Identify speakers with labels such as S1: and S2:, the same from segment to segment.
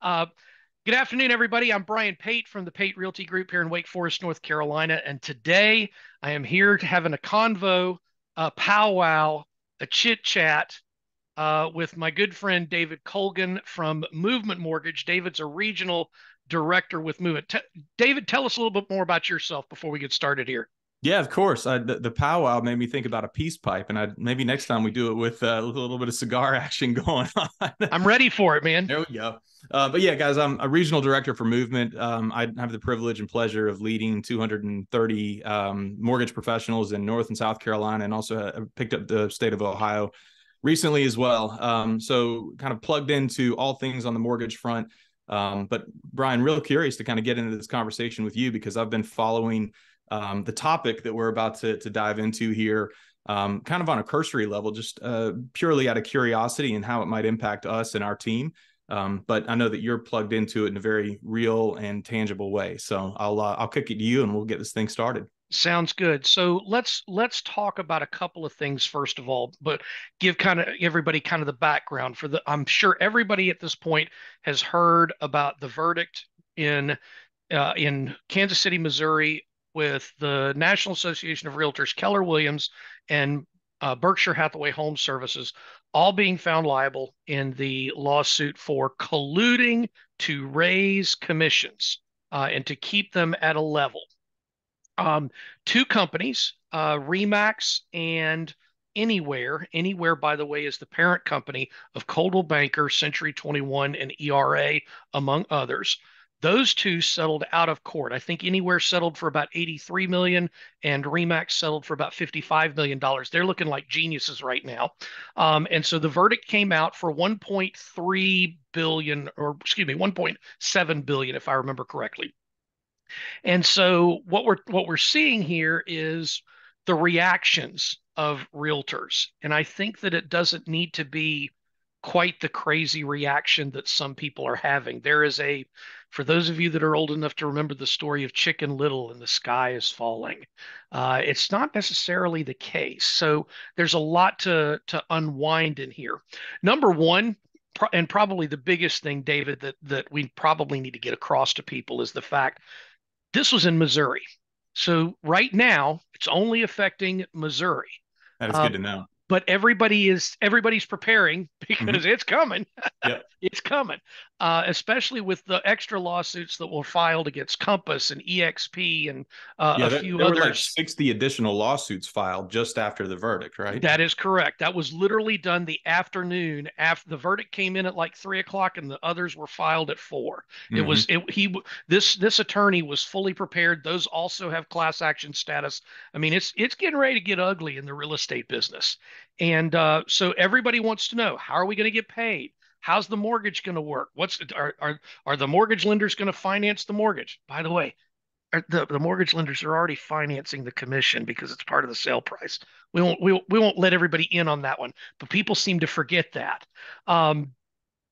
S1: Uh, Good afternoon, everybody. I'm Brian Pate from the Pate Realty Group here in Wake Forest, North Carolina. And today I am here to having a convo, a powwow, a chit chat with my good friend David Colgan from Movement Mortgage. David's a regional director with Movement. David, tell us a little bit more about yourself before we get started here.
S2: Yeah, of course. The powwow made me think about a peace pipe, and maybe next time we do it with a little bit of cigar action going on.
S1: I'm ready for it, man.
S2: There we go. But yeah, guys, I'm a regional director for Movement. I have the privilege and pleasure of leading 230 mortgage professionals in North and South Carolina, and also picked up the state of Ohio recently as well. So kind of plugged into all things on the mortgage front. But Brian, real curious to kind of get into this conversation with you because I've been following the topic that we're about to dive into here, kind of on a cursory level, just purely out of curiosity and how it might impact us and our team. But I know that you're plugged into it in a very real and tangible way. So I'll kick it to you and we'll get this thing started.
S1: Sounds good. So let's talk about a couple of things first of all, but give kind of everybody kind of the background for the I'm sure everybody at this point has heard about the verdict in Kansas City, Missouri with the National Association of Realtors, Keller Williams and Berkshire Hathaway Home Services all being found liable in the lawsuit for colluding to raise commissions and to keep them at a level. Um, Two companies, Remax and Anywhere. Anywhere, by the way, is the parent company of Coldwell Banker, Century 21, and ERA, among others. Those two settled out of court. I think Anywhere settled for about 83 million and Remax settled for about 55 million dollars. They're looking like geniuses right now. And so the verdict came out for 1.3 billion, or excuse me, 1.7 billion if I remember correctly. And so what we're seeing here is the reactions of realtors. And I think that it doesn't need to be quite the crazy reaction that some people are having. For those of you that are old enough to remember the story of Chicken Little and the sky is falling, it's not necessarily the case. So there's a lot to unwind in here. Number one, and probably the biggest thing, David, that we probably need to get across to people is the fact this was in Missouri. So right now, it's only affecting Missouri.
S2: That is
S1: Uh,
S2: good to know.
S1: but everybody's preparing
S2: Mm-hmm.
S1: because it's coming.
S2: Yep.
S1: It's coming, especially with the extra lawsuits that were filed against Compass and EXP and
S2: Yeah,
S1: a few
S2: there were like
S1: others.
S2: 60 additional lawsuits filed just after the verdict, right?
S1: That is correct. That was literally done the afternoon after the verdict came in at like 3 o'clock, and the others were filed at 4. It was
S2: Mm-hmm.
S1: it he this attorney was fully prepared. Those also have class action status. I mean, it's getting ready to get ugly in the real estate business, and so everybody wants to know, how are we going to get paid? How's the mortgage going to work? Are the mortgage lenders going to finance the mortgage? By the way, the mortgage lenders are already financing the commission because it's part of the sale price. We won't let everybody in on that one, but people seem to forget that. Um,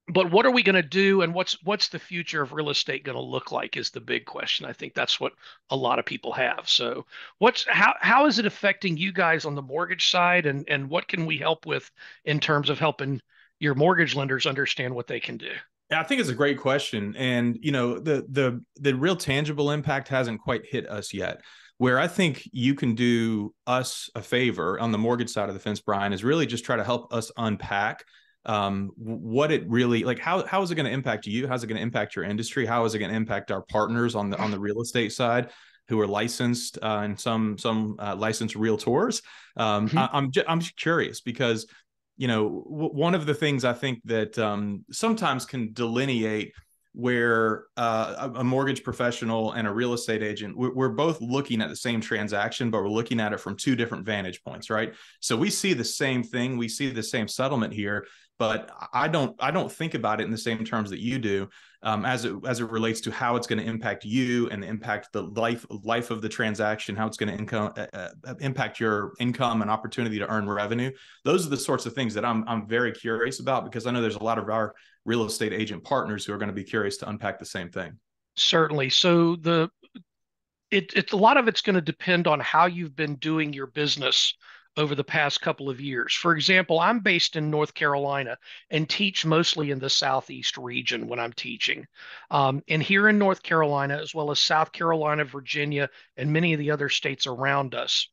S1: but what are we going to do, and what's the future of real estate going to look like is the big question. I think that's what a lot of people have. So, how is it affecting you guys on the mortgage side, and what can we help with in terms of helping your mortgage lenders understand what they can do?
S2: Yeah, I think it's a great question, and the real tangible impact hasn't quite hit us yet. Where I think you can do us a favor on the mortgage side of the fence, Brian, is really just try to help us unpack what it really like. How is it going to impact you? How's it going to impact your industry? How is it going to impact our partners on the real estate side, who are licensed and some licensed realtors?
S1: Mhm.
S2: I'm just curious because one of the things I think that sometimes can delineate where a mortgage professional and a real estate agent, we're both looking at the same transaction, but we're looking at it from two different vantage points, right? So we see the same thing, we see the same settlement here, but I don't think about it in the same terms that you do, as it relates to how it's going to impact you and impact the life of the transaction, how it's going to impact your income and opportunity to earn revenue. Those are the sorts of things that I'm very curious about because I know there's a lot of our real estate agent partners who are going to be curious to unpack the same thing.
S1: Certainly. So it's a lot of it's going to depend on how you've been doing your business over the past couple of years. For example, I'm based in North Carolina and teach mostly in the Southeast region when I'm teaching. And here in North Carolina, as well as South Carolina, Virginia, and many of the other states around us,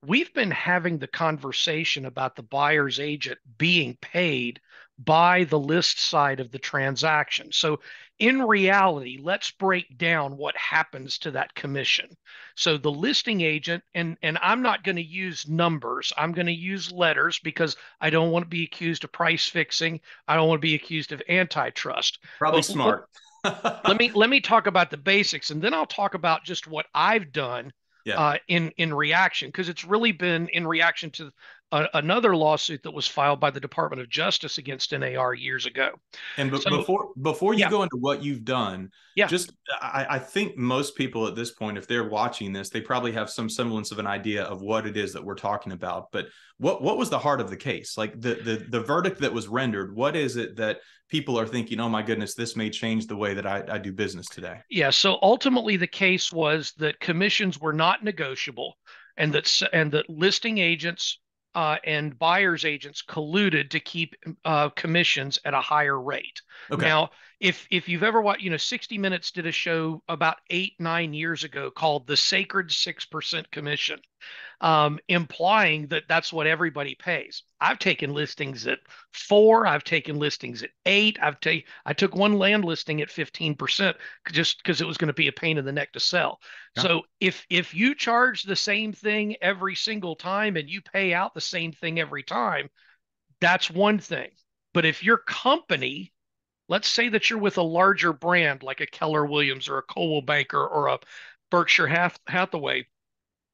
S1: we've been having the conversation about the buyer's agent being paid by the list side of the transaction. So, in reality, let's break down what happens to that commission. So, the listing agent, and I'm not going to use numbers, I'm going to use letters because I don't want to be accused of price fixing. I don't want to be accused of antitrust.
S2: Probably
S1: But
S2: smart.
S1: let me talk about the basics, and then I'll talk about just what I've done
S2: Yeah.
S1: in reaction, because it's really been in reaction to another lawsuit that was filed by the Department of Justice against NAR years ago.
S2: And
S1: So
S2: before you
S1: yeah,
S2: go into what you've done,
S1: yeah,
S2: just I think most people at this point, if they're watching this, they probably have some semblance of an idea of what it is that we're talking about. But what was the heart of the case? Like the verdict that was rendered, what is it that people are thinking, oh my goodness, this may change the way that I do business today?
S1: yeah. So ultimately, the case was that commissions were not negotiable, and that listing agents and buyers agents colluded to keep commissions at a higher rate.
S2: Okay.
S1: Now, if you've ever watched, 60 Minutes did a show about 8, 9 years ago called "The Sacred 6% Commission," implying that that's what everybody pays. I've taken listings at 4. I've taken listings at 8. I took one land listing at 15% just because it was going to be a pain in the neck to sell.
S2: Yeah.
S1: So if you charge the same thing every single time and you pay out the same thing every time, that's one thing. But if your company, let's say that you're with a larger brand like a Keller Williams or a Coldwell Banker or a Berkshire Hathaway,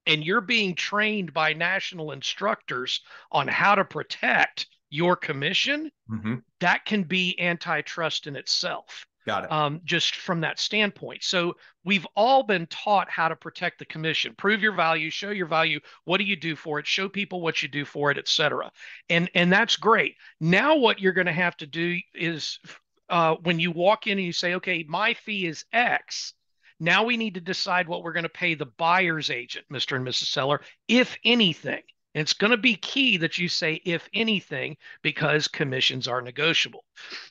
S1: and you're being trained by national instructors on how to protect your commission,
S2: Mm-hmm.
S1: that can be antitrust in itself,
S2: Got it.
S1: just from that standpoint. So we've all been taught how to protect the commission, prove your value, show your value. What do you do for it? Show people what you do for it, et cetera. And that's great. Now what you're going to have to do is when you walk in and you say, okay, my fee is X. Now we need to decide what we're going to pay the buyer's agent, Mr. and Mrs. Seller, if anything. And it's going to be key that you say, if anything, because commissions are negotiable.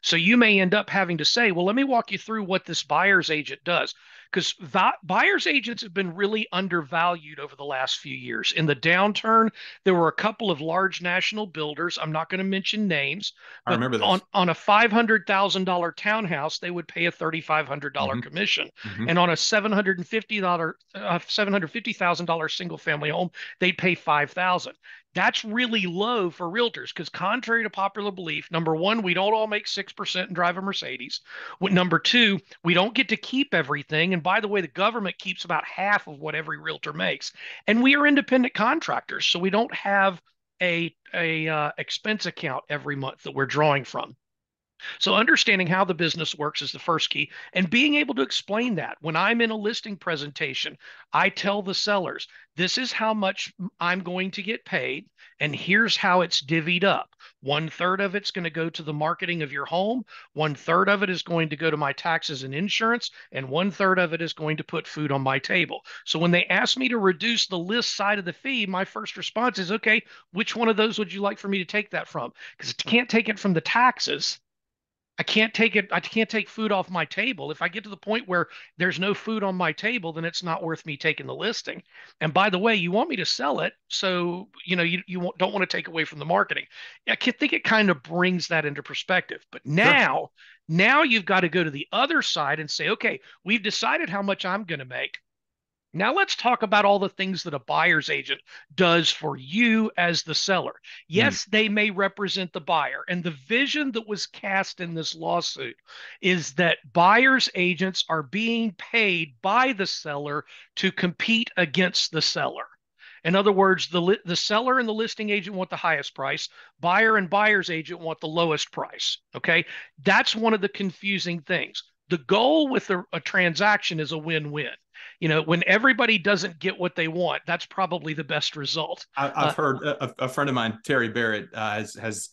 S1: So you may end up having to say, well, let me walk you through what this buyer's agent does. Because buyer's agents have been really undervalued over the last few years. In the downturn, there were a couple of large national builders. I'm not going to mention names,
S2: I
S1: but
S2: remember
S1: on,
S2: this.
S1: on a $500,000 townhouse, they would pay a $3,500
S2: Mm-hmm.
S1: commission.
S2: Mm-hmm.
S1: And on a $750,000 single family home, they'd pay 5,000. That's really low for realtors because, contrary to popular belief, number one, we don't all make 6% and drive a Mercedes. Number two, we don't get to keep everything. And by the way, the government keeps about half of what every realtor makes. And we are independent contractors, so we don't have a expense account every month that we're drawing from. So understanding how the business works is the first key, and being able to explain that. When I'm in a listing presentation, I tell the sellers, this is how much I'm going to get paid, and here's how it's divvied up. 1/3 of it's going to go to the marketing of your home, 1/3 of it is going to go to my taxes and insurance, and 1/3 of it is going to put food on my table. So when they ask me to reduce the list side of the fee, my first response is, okay, which one of those would you like for me to take that from? Because I can't take it from the taxes. I can't take it. I can't take food off my table. If I get to the point where there's no food on my table, then it's not worth me taking the listing. And by the way, you want me to sell it, so don't want to take away from the marketing. I think it kind of brings that into perspective. But
S2: Sure.
S1: now you've got to go to the other side and say, okay, we've decided how much I'm going to make. Now let's talk about all the things that a buyer's agent does for you as the seller.
S2: Mm.
S1: Yes, they may represent the buyer. And the vision that was cast in this lawsuit is that buyer's agents are being paid by the seller to compete against the seller. In other words, the seller and the listing agent want the highest price. Buyer and buyer's agent want the lowest price. Okay. That's one of the confusing things. The goal with a transaction is a win-win. When everybody doesn't get what they want, that's probably the best result.
S2: I've heard a friend of mine, Terry Barrett, has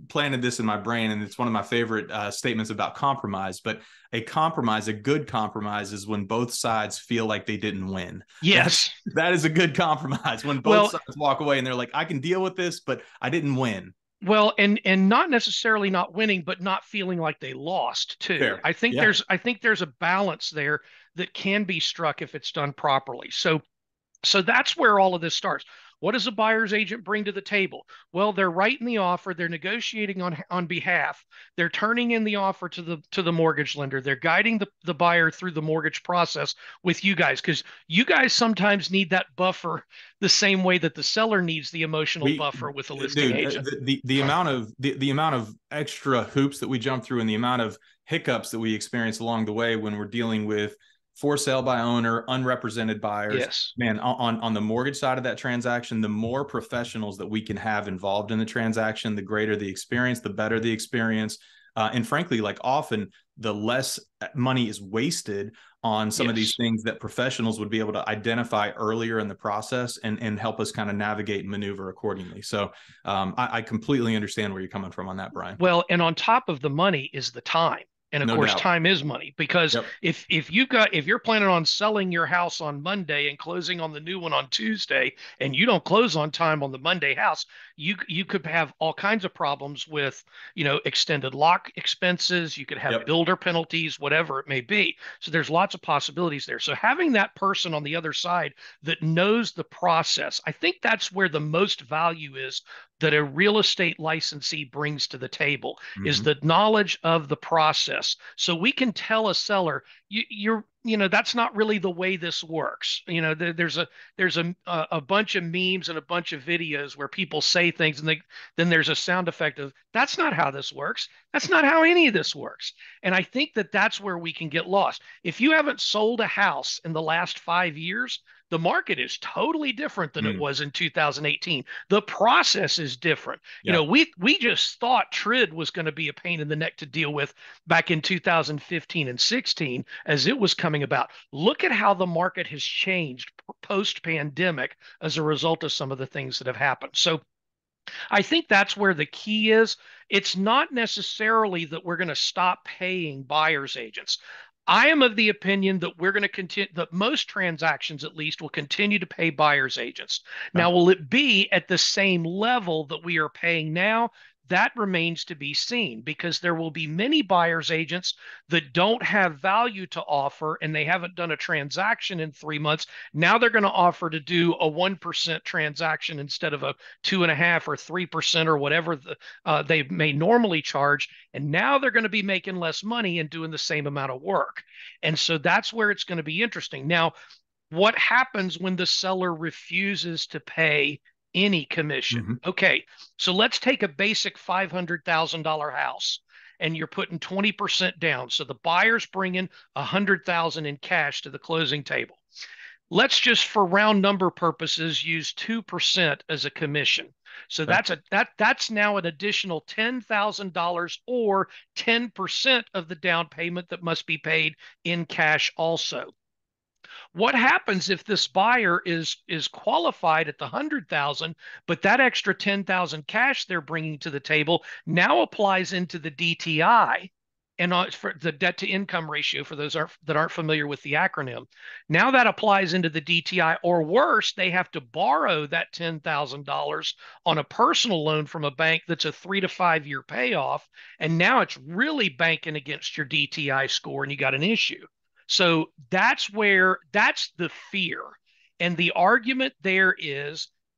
S2: planted this in my brain, and it's one of my favorite statements about compromise. But a compromise, a good compromise, is when both sides feel like they didn't win.
S1: Yes.
S2: That is a good compromise, when both
S1: Well,
S2: sides walk away and they're like, I can deal with this, but I didn't win.
S1: well, and not necessarily not winning, but not feeling like they lost too.
S2: Fair. Yeah.
S1: I think there's a balance there that can be struck if it's done properly. So that's where all of this starts. What does a buyer's agent bring to the table? Well, they're writing the offer, they're negotiating on behalf, they're turning in the offer to the mortgage lender, they're guiding the buyer through the mortgage process with you guys, because you guys sometimes need that buffer the same way that the seller needs the emotional
S2: We,
S1: buffer with a listing
S2: dude,
S1: agent.
S2: the amount of the amount of extra hoops that we jump through, and the amount of hiccups that we experience along the way when we're dealing with for sale by owner, unrepresented buyers.
S1: Yes.
S2: Man, on the mortgage side of that transaction, the more professionals that we can have involved in the transaction, the greater the experience, the better the experience. And frankly, like, often the less money is wasted on some of these things that professionals would be able to identify earlier in the process, and help us kind of navigate and maneuver accordingly. So I completely understand where you're coming from on that, Brian.
S1: Well, and on top of the money is the time. And of
S2: No
S1: course,
S2: doubt.
S1: time is money, because
S2: Yep.
S1: if you're planning on selling your house on Monday and closing on the new one on Tuesday, and you don't close on time on the Monday house, you could have all kinds of problems with, extended lock expenses. You could have
S2: Yep.
S1: builder penalties, whatever it may be. So there's lots of possibilities there. So having that person on the other side that knows the process, I think that's where the most value is that a real estate licensee brings to the table, is
S2: Mhm.
S1: the knowledge of the process. So we can tell a seller, that's not really the way this works. There's a bunch of memes and a bunch of videos where people say things, and then there's a sound effect of, that's not how this works. That's not how any of this works. And I think that that's where we can get lost. If you haven't sold a house in the last 5 years, the market is totally different than it was in 2018. The process is different.
S2: Yeah.
S1: We just thought TRID was going to be a pain in the neck to deal with back in 2015 and 16 as it was coming about. Look at how the market has changed post-pandemic as a result of some of the things that have happened. So I think that's where the key is. It's not necessarily that we're going to stop paying buyer's agents. I am of the opinion that we're going to continue, that most transactions at least will continue to pay buyer's agents.
S2: Okay.
S1: Now, will it be at the same level that we are paying now? That remains to be seen, because there will be many buyer's agents that don't have value to offer, and they haven't done a transaction in 3 months. Now they're going to offer to do a 1% transaction instead of a 2.5% or 3% or whatever they may normally charge. And now they're going to be making less money and doing the same amount of work. And so that's where it's going to be interesting. Now, what happens when the seller refuses to pay any commission?
S2: Mm-hmm.
S1: Okay, so let's take a basic $500,000 house, and you're putting 20% down. So the buyer's bringing $100,000 in cash to the closing table. Let's just, for round number purposes, use 2% as a commission. So that's now an additional $10,000, or 10% of the down payment that must be paid in cash also. What happens if this buyer is qualified at the 100,000, but that extra 10,000 cash they're bringing to the table now applies into the DTI, and for the debt to income ratio, for those that aren't familiar with the acronym? Now that applies into the DTI, or worse, they have to borrow that $10,000 on a personal loan from a bank that's a 3 to 5 year payoff, and now it's really banking against your DTI score, and you got an issue. So that's the fear. And the argument there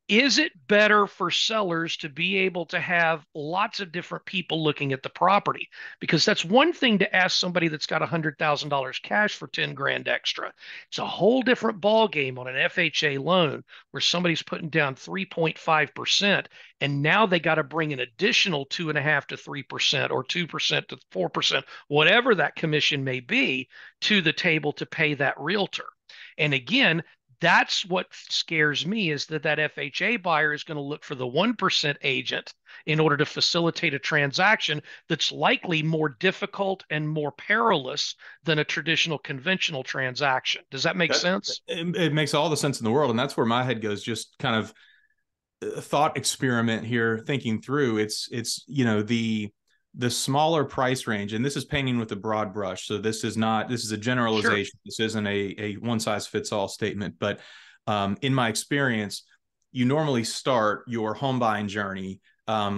S1: is it better for sellers to be able to have lots of different people looking at the property? Because that's one thing to ask somebody that's got $100,000 cash for 10 grand extra. It's a whole different ball game on an FHA loan where somebody's putting down 3.5%, and now they got to bring an additional 2.5% to 3%, or 2% to 4%, whatever that commission may be, to the table to pay that realtor. And again, that's what scares me, is that FHA buyer is going to look for the 1% agent in order to facilitate a transaction that's likely more difficult and more perilous than a traditional conventional transaction. Does that make sense?
S2: It makes all the sense in the world. And that's where my head goes, just kind of thought experiment here, thinking through, it's the smaller price range, and this is painting with a broad brush. So this is a
S1: Sure.
S2: generalization. This isn't a one size fits all statement. But in my experience, you normally start your home buying journey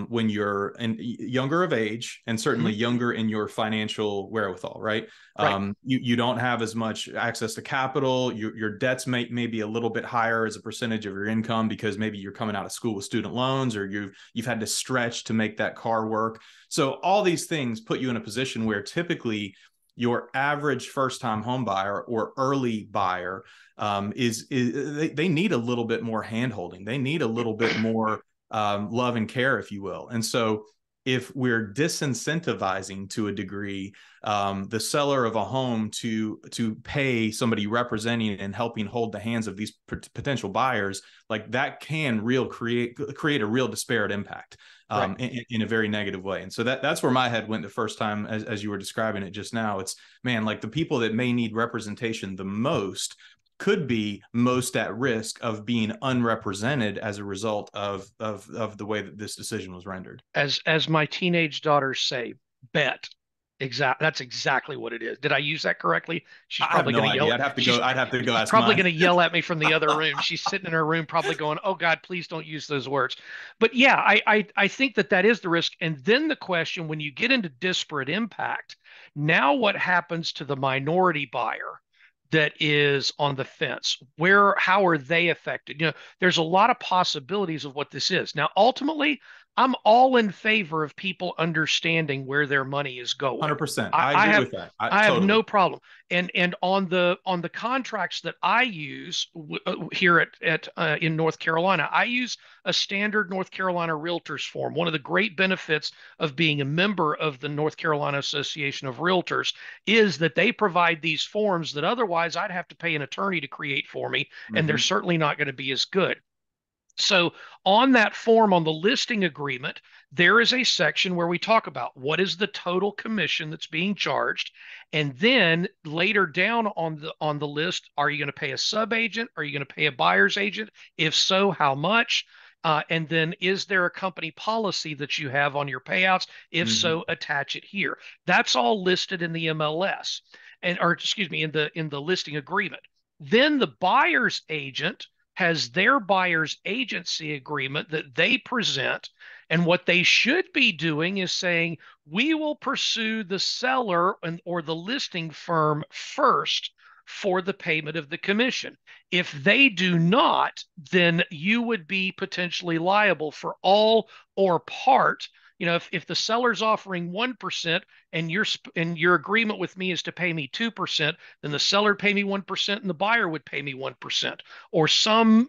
S2: when you're younger of age, and certainly
S1: Mhm.
S2: younger in your financial wherewithal, right?
S1: Right.
S2: You don't have as much access to capital. Your debts may be a little bit higher as a percentage of your income, because maybe you're coming out of school with student loans, or you've had to stretch to make that car work. So all these things put you in a position where typically your average first-time home buyer or early buyer they need a little bit more handholding. They need a little bit more love and care, if you will. And so if we're disincentivizing to a degree the seller of a home to pay somebody representing and helping hold the hands of these potential buyers, like that can create a real disparate impact
S1: Right.
S2: in a very negative way. And so that's where my head went the first time, as you were describing it just now. It's, man, like the people that may need representation the most could be most at risk of being unrepresented as a result of the way that this decision was rendered.
S1: As my teenage daughters say, bet. That's exactly what it is. Did I use that correctly? She's
S2: I have
S1: probably
S2: no
S1: going to yell.
S2: idea. I'd have to go
S1: She's
S2: ask
S1: probably
S2: mine.
S1: going to yell at me from the other room. She's sitting in her room, probably going, "Oh God, please don't use those words." But yeah, I think that is the risk. And then the question, when you get into disparate impact, now what happens to the minority buyer that is on the fence? How are they affected? There's a lot of possibilities of what this is. Now, ultimately, I'm all in favor of people understanding where their money is going.
S2: 100%.
S1: I,
S2: I
S1: I
S2: agree
S1: have
S2: with that.
S1: I have
S2: Totally.
S1: no problem. And on the contracts that I use here at in North Carolina, I use a standard North Carolina Realtors form. One of the great benefits of being a member of the North Carolina Association of Realtors is that they provide these forms that otherwise I'd have to pay an attorney to create for me, and they're
S2: Mm-hmm.
S1: certainly not going to be as good. So, on that form, on the listing agreement, there is a section where we talk about what is the total commission that's being charged. And then later down on the list, are you going to pay a sub agent? Are you going to pay a buyer's agent? If so, how much? And then is there a company policy that you have on your payouts? If
S2: Mm-hmm.
S1: so, attach it here. That's all listed in the MLS, or excuse me, in the listing agreement. Then the buyer's agent has their buyer's agency agreement that they present. And what they should be doing is saying, we will pursue the seller or the listing firm first for the payment of the commission. If they do not, then you would be potentially liable for all or part. If the seller's offering 1% and your agreement with me is to pay me 2%, then the seller pay me 1% and the buyer would pay me 1%, or some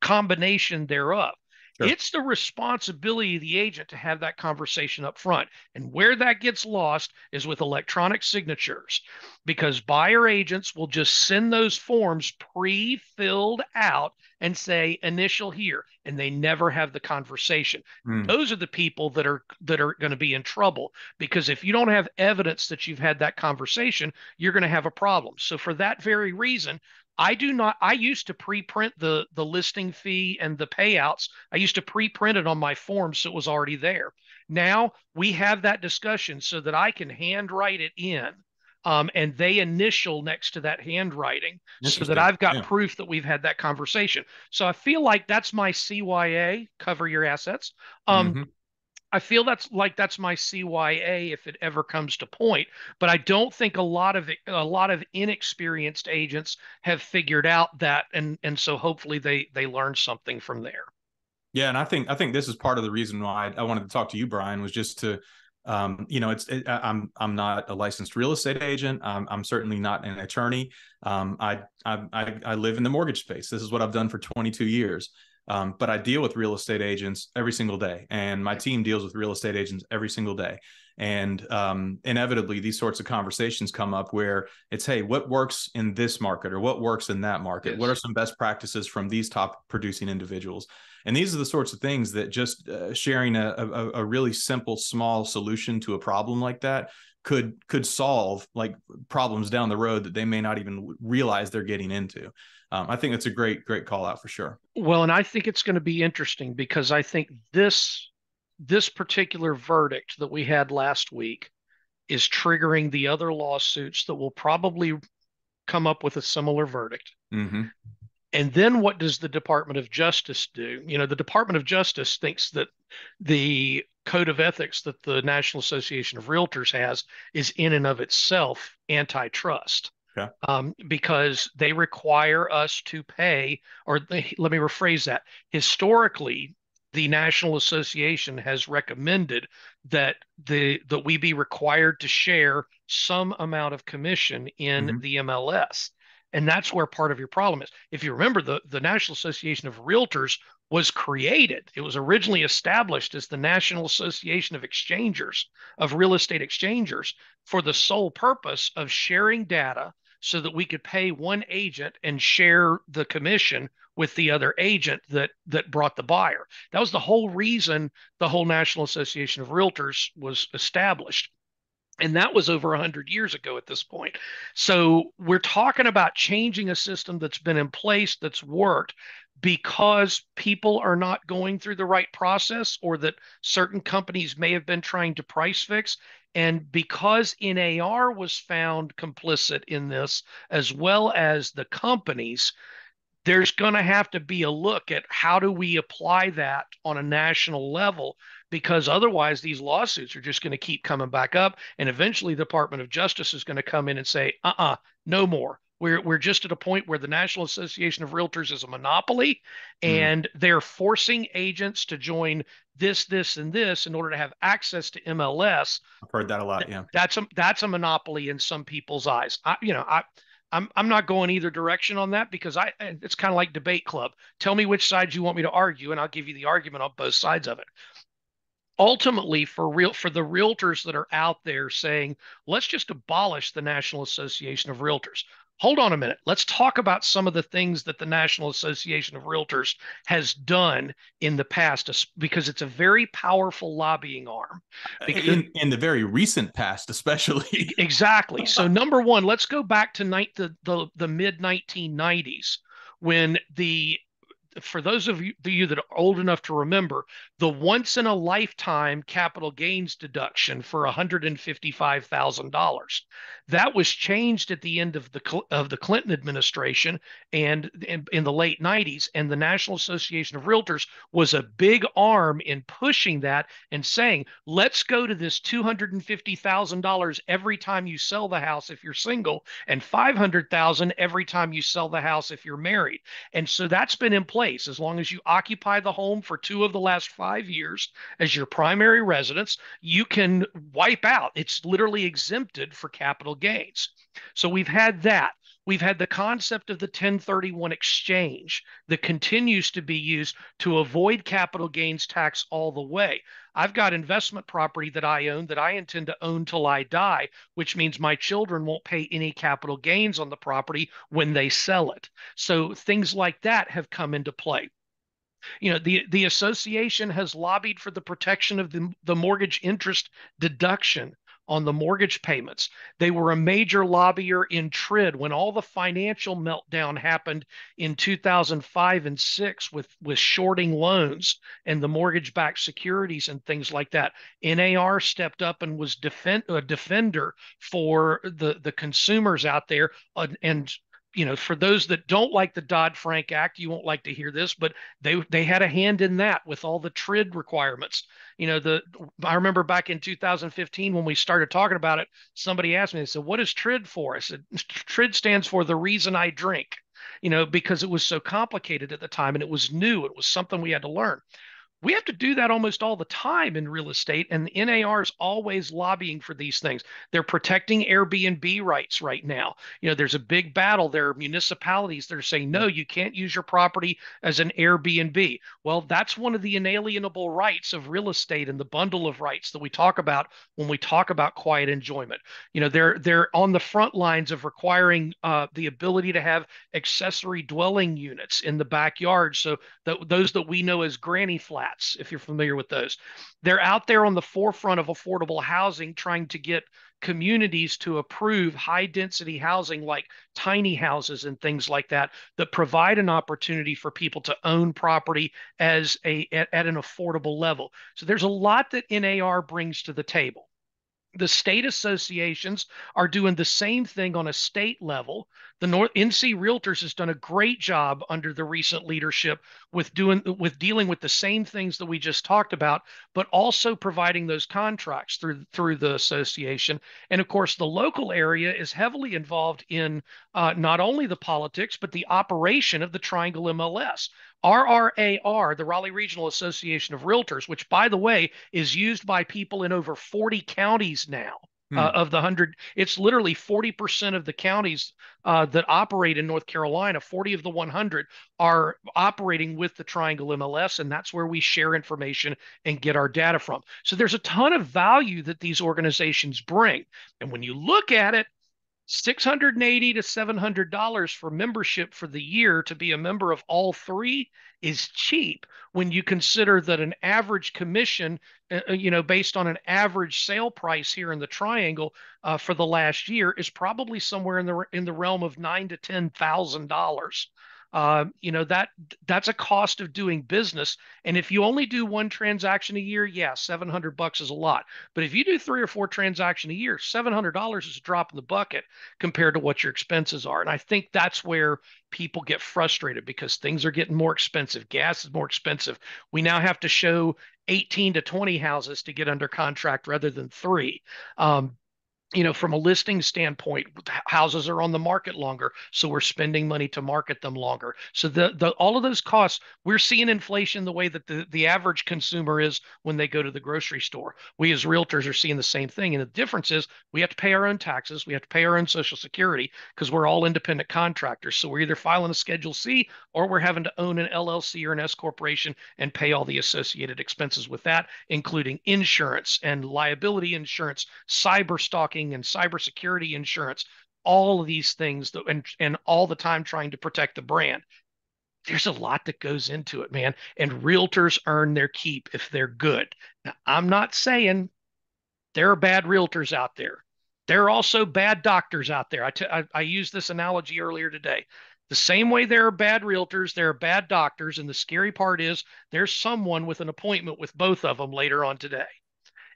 S1: combination thereof.
S2: Sure.
S1: It's the responsibility of the agent to have that conversation up front. And where that gets lost is with electronic signatures, because buyer agents will just send those forms pre-filled out and say initial here, and they never have the conversation.
S2: Mm.
S1: Those are the people that are going to be in trouble, because if you don't have evidence that you've had that conversation, you're going to have a problem. So for that very reason, I do not. I used to pre-print the listing fee and the payouts. I used to pre-print it on my form so it was already there. Now we have that discussion so that I can handwrite it in, and they initial next to that handwriting so that
S2: Interesting.
S1: I've got
S2: Yeah.
S1: proof that we've had that conversation. So I feel like that's my CYA, cover your assets. Um,
S2: Mm-hmm.
S1: I feel that's my CYA if it ever comes to point, but I don't think a lot of inexperienced agents have figured out that, and so hopefully they learn something from there.
S2: Yeah, and I think this is part of the reason why I wanted to talk to you, Brian, was just to, I'm not a licensed real estate agent. I'm certainly not an attorney. I live in the mortgage space. This is what I've done for 22 years. But I deal with real estate agents every single day, and my team deals with real estate agents every single day. And inevitably, these sorts of conversations come up where it's, hey, what works in this market, or what works in that market? What are
S1: Yes.
S2: some best practices from these top producing individuals? And these are the sorts of things that just sharing a really simple, small solution to a problem like that could solve like problems down the road that they may not even realize they're getting into. I think that's a great call out for sure.
S1: Well, and I think it's going to be interesting because I think this particular verdict that we had last week is triggering the other lawsuits that will probably come up with a similar verdict.
S2: Mm-hmm.
S1: And then what does the Department of Justice do? The Department of Justice thinks that the code of ethics that the National Association of Realtors has is in and of itself antitrust.
S2: Okay.
S1: Because they require us to pay, or let me rephrase that. Historically, the National Association has recommended that we be required to share some amount of commission in
S2: Mm-hmm.
S1: the MLS. And that's where part of your problem is. If you remember, the National Association of Realtors was created. It was originally established as the National Association of Exchangers, of Real Estate Exchangers, for the sole purpose of sharing data so that we could pay one agent and share the commission with the other agent that brought the buyer. That was the whole reason the whole National Association of Realtors was established. And that was over 100 years ago at this point. So we're talking about changing a system that's been in place, that's worked, because people are not going through the right process, or that certain companies may have been trying to price fix. And because NAR was found complicit in this, as well as the companies, there's going to have to be a look at how do we apply that on a national level, because otherwise these lawsuits are just going to keep coming back up, and eventually the Department of Justice is going to come in and say, no more. We're just at a point where the National Association of Realtors is a monopoly,
S2: Mm.
S1: and they're forcing agents to join this, and this in order to have access to MLS.
S2: I've heard that a lot. Yeah.
S1: That's a monopoly in some people's eyes. I'm not going either direction on that, because it's kind of like debate club. Tell me which side you want me to argue, and I'll give you the argument on both sides of it. Ultimately, for the realtors that are out there saying, let's just abolish the National Association of Realtors. Hold on a minute. Let's talk about some of the things that the National Association of Realtors has done in the past, because it's a very powerful lobbying arm. Because
S2: In the very recent past, especially.
S1: exactly. So number one, let's go back to the mid 1990s, when for those of you that are old enough to remember, the once in a lifetime capital gains deduction for $155,000. That was changed at the end of the Clinton administration, and in the late 90s. And the National Association of Realtors was a big arm in pushing that and saying, let's go to this $250,000 every time you sell the house if you're single, and $500,000 every time you sell the house if you're married. And so that's been in place. As long as you occupy the home for 2 of the last 5 years as your primary residence, you can wipe out. It's literally exempted for capital gains. So we've had that. We've had the concept of the 1031 exchange that continues to be used to avoid capital gains tax all the way. I've got investment property that I own that I intend to own till I die, which means my children won't pay any capital gains on the property when they sell it. So things like that have come into play. The association has lobbied for the protection of the mortgage interest deduction on the mortgage payments. They were a major lobbyer in TRID when all the financial meltdown happened in 2005 and 6 with shorting loans and the mortgage-backed securities and things like that. NAR stepped up and was a defender for the consumers out there. And for those that don't like the Dodd-Frank Act, you won't like to hear this, but they had a hand in that with all the TRID requirements. I remember back in 2015 when we started talking about it, somebody asked me, they said, "What is TRID for?" I said, "TRID stands for the reason I drink," because it was so complicated at the time and it was new. It was something we had to learn. We have to do that almost all the time in real estate, and the NAR is always lobbying for these things. They're protecting Airbnb rights right now. There's a big battle. There are municipalities that are saying, no, you can't use your property as an Airbnb. Well, that's one of the inalienable rights of real estate and the bundle of rights that we talk about when we talk about quiet enjoyment. They're on the front lines of requiring the ability to have accessory dwelling units in the backyard, so those that we know as granny flats flats, if you're familiar with those. They're out there on the forefront of affordable housing, trying to get communities to approve high density housing like tiny houses and things like that, that provide an opportunity for people to own property at an affordable level. So there's a lot that NAR brings to the table. The state associations are doing the same thing on a state level. The North NC Realtors has done a great job under the recent leadership with dealing with the same things that we just talked about, but also providing those contracts through the association. And of course, the local area is heavily involved in not only the politics but the operation of the Triangle MLS. RRAR, the Raleigh Regional Association of Realtors, which, by the way, is used by people in over 40 counties now. Of the 100, it's literally 40% of the counties that operate in North Carolina. 40 of the 100 are operating with the Triangle MLS, and that's where we share information and get our data from. So there's a ton of value that these organizations bring. And when you look at it, $680 to $700 for membership for the year to be a member of all three is cheap when you consider that an average commission, based on an average sale price here in the Triangle for the last year, is probably somewhere in the realm of $9,000 to $10,000. That's a cost of doing business. And if you only do one transaction a year, yeah, $700 is a lot. But if you do 3 or 4 transactions a year, $700 is a drop in the bucket compared to what your expenses are. And I think that's where people get frustrated because things are getting more expensive. Gas is more expensive. We now have to show 18 to 20 houses to get under contract rather than 3. From a listing standpoint, houses are on the market longer, so we're spending money to market them longer. So all of those costs, we're seeing inflation the way that the average consumer is when they go to the grocery store. We as realtors are seeing the same thing, and the difference is we have to pay our own taxes, we have to pay our own Social Security because we're all independent contractors. So we're either filing a Schedule C or we're having to own an LLC or an S corporation and pay all the associated expenses with that, including insurance and liability insurance, cyber stalking and cybersecurity insurance, all of these things and all the time trying to protect the brand. There's a lot that goes into it, man. And realtors earn their keep if they're good. Now, I'm not saying there are bad realtors out there. There are also bad doctors out there. I used this analogy earlier today. The same way there are bad realtors, there are bad doctors. And the scary part is there's someone with an appointment with both of them later on today.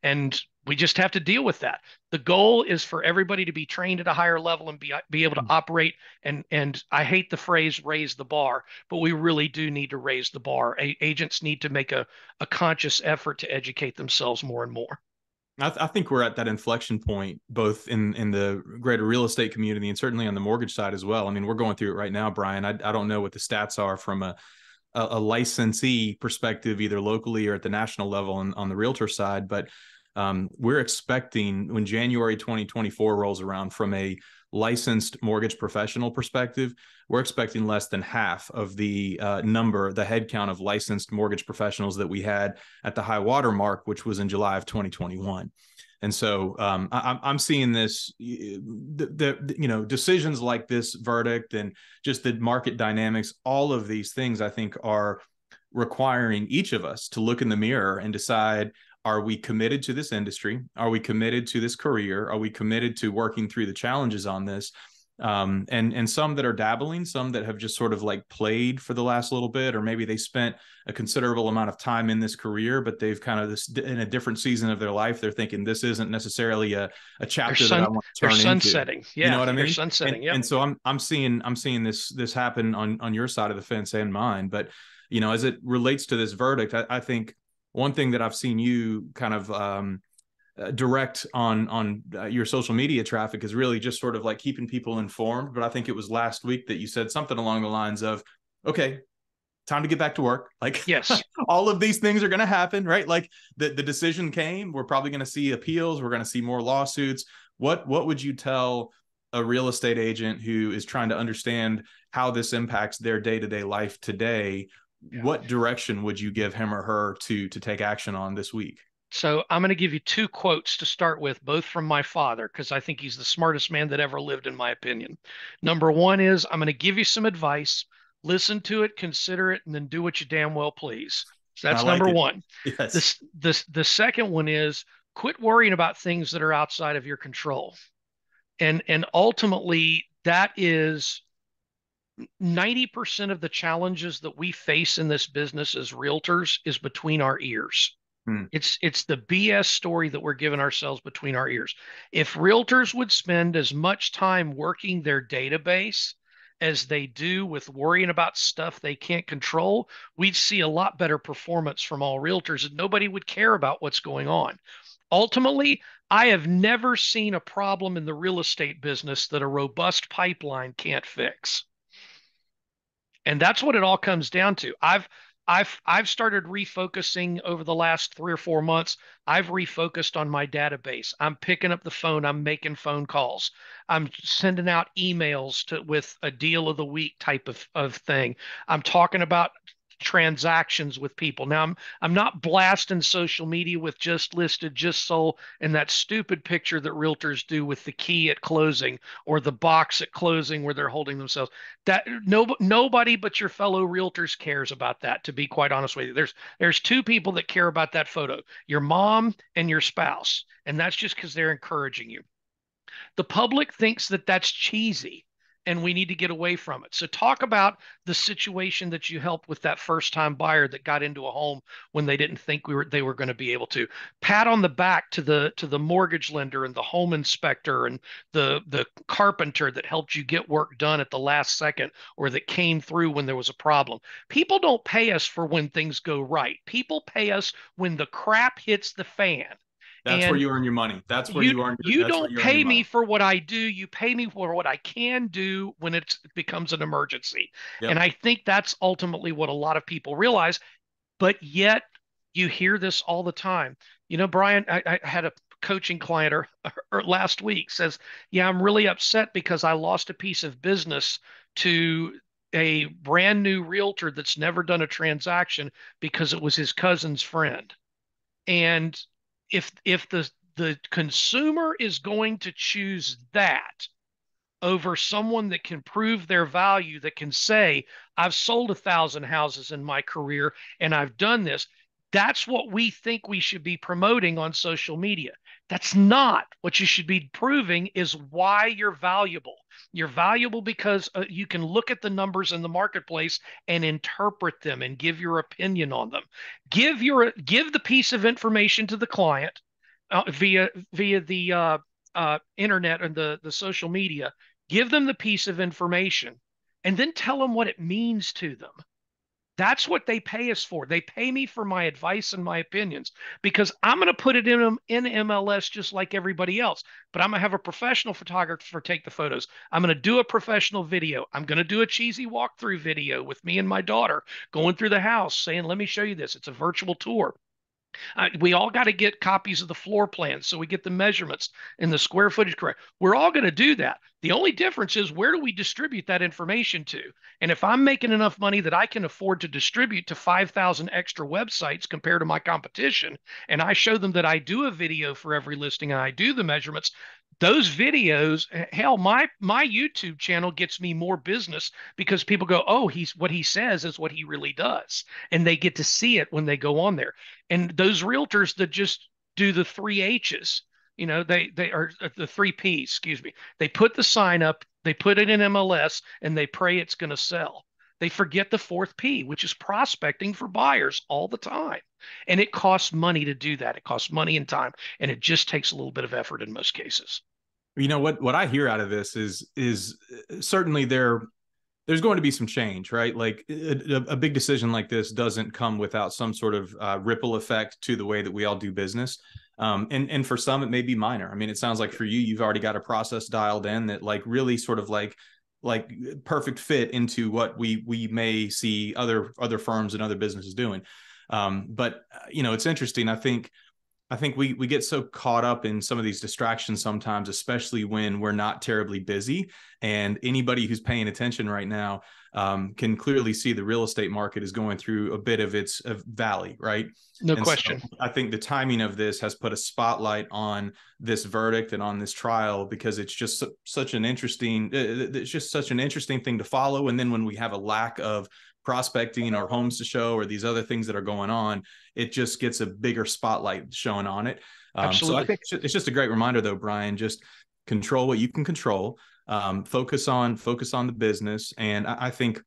S1: And we just have to deal with that. The goal is for everybody to be trained at a higher level and be able to operate. And I hate the phrase raise the bar, but we really do need to raise the bar. Agents need to make a conscious effort to educate themselves more and more.
S2: I think we're at that inflection point, both in the greater real estate community and certainly on the mortgage side as well. I mean, we're going through it right now, Brian. I don't know what the stats are from a licensee perspective, either locally or at the national level on the realtor side. But we're expecting when January 2024 rolls around, from a licensed mortgage professional perspective, we're expecting less than half of the head count of licensed mortgage professionals that we had at the high water mark, which was in July of 2021. And so I'm seeing this, decisions like this verdict and just the market dynamics, all of these things I think are requiring each of us to look in the mirror and decide, are we committed to this industry? Are we committed to this career? Are we committed to working through the challenges on this? And some that are dabbling, some that have just sort of like played for the last little bit, or maybe they spent a considerable amount of time in this career, but they've kind of in a different season of their life, they're thinking this isn't necessarily a chapter that I want to turn into.
S1: Sunsetting. Yeah,
S2: you know what I mean?
S1: Sunsetting.
S2: And so I'm seeing this happen on your side of the fence and mine. But as it relates to this verdict, I think one thing that I've seen you kind of direct on your social media traffic is really just sort of like keeping people informed. But I think it was last week that you said something along the lines of, okay, time to get back to work. Like,
S1: yes,
S2: all of these things are going to happen, right? Like the decision came, we're probably going to see appeals. We're going to see more lawsuits. What would you tell a real estate agent who is trying to understand how this impacts their day-to-day life today? Yeah. What direction would you give him or her to take action on this week?
S1: So I'm going to give you 2 quotes to start with, both from my father, because I think he's the smartest man that ever lived, in my opinion. Number 1 is, I'm going to give you some advice, listen to it, consider it, and then do what you damn well please. So
S2: I
S1: that's
S2: like
S1: number
S2: it.
S1: one.
S2: Yes.
S1: The second one is quit worrying about things that are outside of your control. And ultimately that is 90% of the challenges that we face in this business as realtors is between our ears.
S2: Hmm.
S1: It's the BS story that we're giving ourselves between our ears. If realtors would spend as much time working their database as they do with worrying about stuff they can't control, we'd see a lot better performance from all realtors and nobody would care about what's going on. Ultimately, I have never seen a problem in the real estate business that a robust pipeline can't fix. And that's what it all comes down to. I've started refocusing over the last 3 or 4 months. I've refocused on my database. I'm picking up the phone. I'm making phone calls. I'm sending out emails to with a deal of the week type of thing. I'm talking about transactions with people. Now I'm not blasting social media with just listed, just sold, and that stupid picture that realtors do with the key at closing or the box at closing where they're holding themselves. That nobody but your fellow realtors cares about that, to be quite honest with you. There's two people that care about that photo, your mom and your spouse, and that's just because they're encouraging you. The public thinks that that's cheesy and we need to get away from it. So talk about the situation that you helped with that first time buyer that got into a home when they didn't think they were going to be able to. Pat on the back to the mortgage lender and the home inspector and the carpenter that helped you get work done at the last second or that came through when there was a problem. People don't pay us for when things go right. People pay us when the crap hits the fan.
S2: That's where
S1: And
S2: you earn your money. That's where
S1: you
S2: you earn
S1: you
S2: that's where
S1: don't
S2: you earn your
S1: pay me
S2: money.
S1: for what I do. You pay me for what I can do when it becomes an emergency. And
S2: Yep.
S1: I think that's ultimately what a lot of people realize. But yet you hear this all the time. You know, Brian, I had a coaching client or last week says, "Yeah, I'm really upset because I lost a piece of business to a brand new realtor that's never done a transaction because it was his cousin's friend." And if the consumer is going to choose that over someone that can prove their value, that can say, I've sold 1,000 houses in my career and I've done this. That's what we think we should be promoting on social media. That's not what you should be proving is why you're valuable. You're valuable because you can look at the numbers in the marketplace and interpret them and give your opinion on them. Give the piece of information to the client via the internet and the social media. Give them the piece of information and then tell them what it means to them. That's what they pay us for. They pay me for my advice and my opinions because I'm going to put it in MLS just like everybody else. But I'm going to have a professional photographer take the photos. I'm going to do a professional video. I'm going to do a cheesy walkthrough video with me and my daughter going through the house saying, let me show you this. It's a virtual tour. We all got to get copies of the floor plans so we get the measurements and the square footage correct. We're all going to do that. The only difference is where do we distribute that information to? And if I'm making enough money that I can afford to distribute to 5,000 extra websites compared to my competition, and I show them that I do a video for every listing and I do the measurements, those videos, hell, my YouTube channel gets me more business because people go, oh, he's what he says is what he really does, and they get to see it when they go on there. And those realtors that just do the three H's, they are the three P's, excuse me. They put the sign up, they put it in MLS, and they pray it's going to sell. They forget the fourth P, which is prospecting for buyers all the time. And it costs money to do that. It costs money and time, and it just takes a little bit of effort in most cases.
S2: You know what I hear out of this is certainly there's going to be some change, right? Like a big decision like this doesn't come without some sort of ripple effect to the way that we all do business. And for some, it may be minor. I mean, it sounds like for you, you've already got a process dialed in that like really sort of like perfect fit into what we may see other firms and other businesses doing. But you know, it's interesting. I think we get so caught up in some of these distractions sometimes, especially when we're not terribly busy. And anybody who's paying attention right now can clearly see the real estate market is going through a bit of its valley, right?
S1: No
S2: And so
S1: question.
S2: I think the timing of this has put a spotlight on this verdict and on this trial because it's just such an interesting, it's just such an interesting thing to follow. And then when we have a lack of prospecting or homes to show or these other things that are going on, it just gets a bigger spotlight showing on it. So I
S1: Absolutely.
S2: think it's just a great reminder, though, Brian. Just control what you can control. Focus on the business, and I think,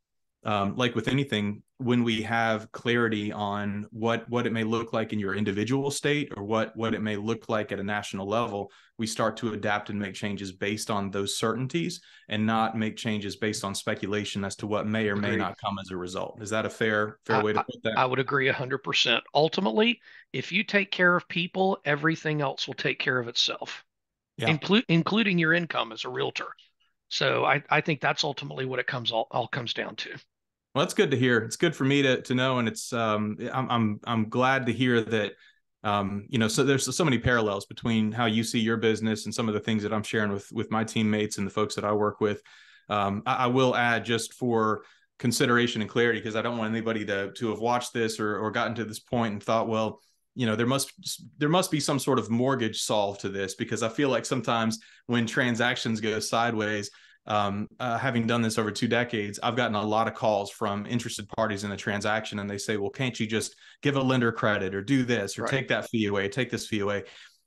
S2: like with anything, when we have clarity on what it may look like in your individual state or what it may look like at a national level, we start to adapt and make changes based on those certainties and not make changes based on speculation as to what may or may
S1: Agreed.
S2: not come as a result. Is that a fair
S1: I,
S2: way to
S1: I,
S2: put that?
S1: I would agree 100%. Ultimately, if you take care of people, everything else will take care of itself,
S2: Yeah.
S1: including your income as a realtor. So I think that's ultimately what it all comes down to.
S2: Well, that's good to hear. It's good for me to know, and it's I'm glad to hear that. So there's so many parallels between how you see your business and some of the things that I'm sharing with my teammates and the folks that I work with. I will add, just for consideration and clarity, because I don't want anybody to have watched this or gotten to this point and thought, well, there must be some sort of mortgage solve to this, because I feel like sometimes when transactions go sideways, having done this over 2 decades, I've gotten a lot of calls from interested parties in the transaction, and they say, well, can't you just give a lender credit or do this or
S1: Right.
S2: take that fee away, take this fee away?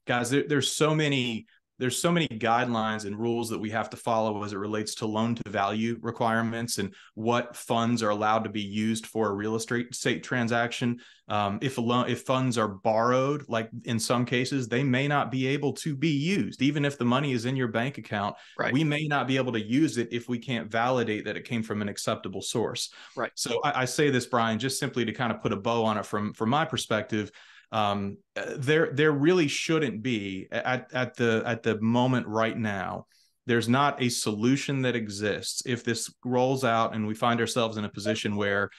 S2: Guys, there's so many guidelines and rules that we have to follow as it relates to loan to value requirements and what funds are allowed to be used for a real estate transaction. If funds are borrowed, like in some cases, they may not be able to be used. Even if the money is in your bank account,
S1: Right.
S2: we may not be able to use it if we can't validate that it came from an acceptable source.
S1: Right.
S2: So I say this, Brian, just simply to kind of put a bow on it from my perspective. There really shouldn't be, at the moment right now, there's not a solution that exists if this rolls out and we find ourselves in a position where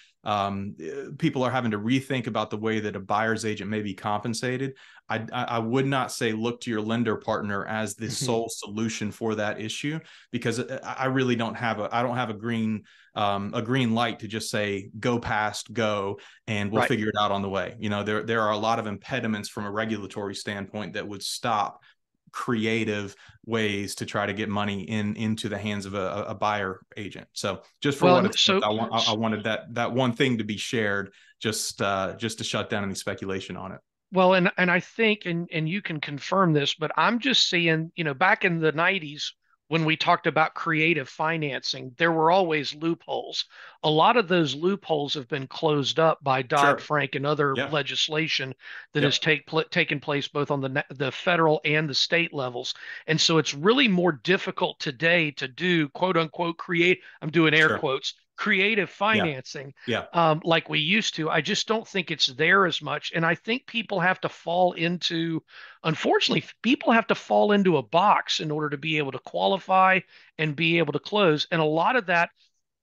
S2: people are having to rethink about the way that a buyer's agent may be compensated. I would not say look to your lender partner as the
S1: Mhm.
S2: sole solution for that issue, because I really don't have a green light to just say go past go and we'll
S1: Right.
S2: figure it out on the way. There are a lot of impediments from a regulatory standpoint that would stop creative ways to try to get money into the hands of a buyer agent. So just for
S1: Well,
S2: what
S1: and
S2: it's worth, I wanted that one thing to be shared, just to shut down any speculation on it.
S1: well, and I think, and you can confirm this, but I'm just seeing, back in the 90s when we talked about creative financing, there were always loopholes. A lot of those loopholes have been closed up by
S2: Sure.
S1: Dodd-Frank and other
S2: Yeah.
S1: legislation that has
S2: Yep.
S1: taken place both on the federal and the state levels. And so it's really more difficult today to do quote unquote create, I'm doing air
S2: Sure.
S1: quotes, creative
S2: Yeah.
S1: financing
S2: Yeah.
S1: like we used to. I just don't think it's there as much. And I think people have to fall into, unfortunately, people have to fall into a box in order to be able to qualify and be able to close. And a lot of that,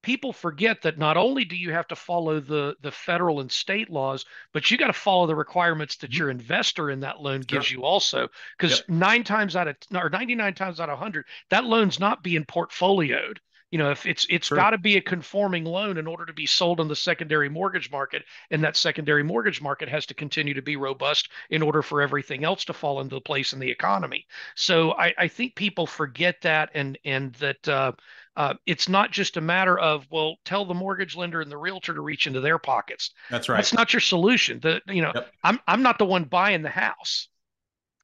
S1: people forget that not only do you have to follow the federal and state laws, but you got to follow the requirements that
S2: Mhm.
S1: your investor in that loan gives
S2: Sure.
S1: you also. Because
S2: Yep.
S1: 99 times out of 100, that loan's not being portfolioed. If it's got
S2: True.
S1: to be a conforming loan in order to be sold on the secondary mortgage market, and that secondary mortgage market has to continue to be robust in order for everything else to fall into place in the economy. So I think people forget that, and that it's not just a matter of, well, tell the mortgage lender and the realtor to reach into their pockets.
S2: That's right.
S1: That's not your solution.
S2: Yep.
S1: I'm not the one buying the house.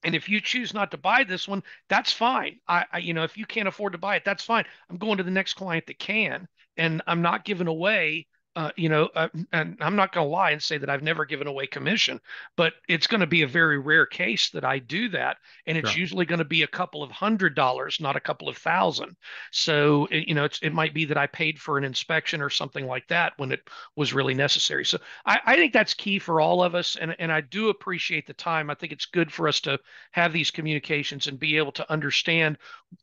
S1: And if you choose not to buy this one, that's fine. If you can't afford to buy it, that's fine. I'm going to the next client that can, and I'm not giving away. And I'm not going to lie and say that I've never given away commission, but it's going to be a very rare case that I do that, and it's
S2: Sure.
S1: usually going to be a couple of $100, not a couple of thousand. So it might be that I paid for an inspection or something like that when it was really necessary. So I think that's key for all of us, and I do appreciate the time. I think it's good for us to have these communications and be able to understand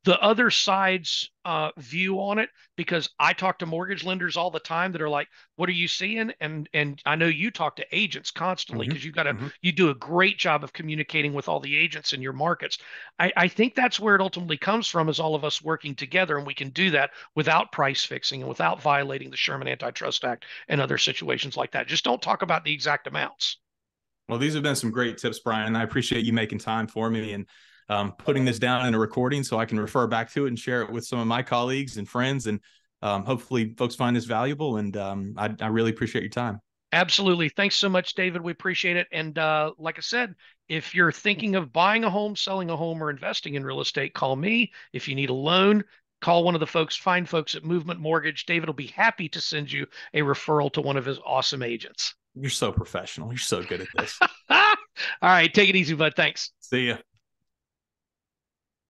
S1: the other side's view on it, because I talk to mortgage lenders all the time that are like, what are you seeing? And I know you talk to agents constantly
S2: Hmm.
S1: because
S2: Hmm.
S1: you do a great job of communicating with all the agents in your markets. I think that's where it ultimately comes from, is all of us working together, and we can do that without price fixing and without violating the Sherman Antitrust Act and other situations like that. Just don't talk about the exact amounts.
S2: Well, these have been some great tips, Brian. I appreciate you making time for me and putting this down in a recording so I can refer back to it and share it with some of my colleagues and friends. And hopefully folks find this valuable, and I really appreciate your time.
S1: Absolutely. Thanks so much, David. We appreciate it. And like I said, if you're thinking of buying a home, selling a home, or investing in real estate, call me. If you need a loan, call one of the fine folks at Movement Mortgage. David will be happy to send you a referral to one of his awesome agents.
S2: You're so professional. You're so good at this.
S1: All right. Take it easy, bud. Thanks.
S2: See ya.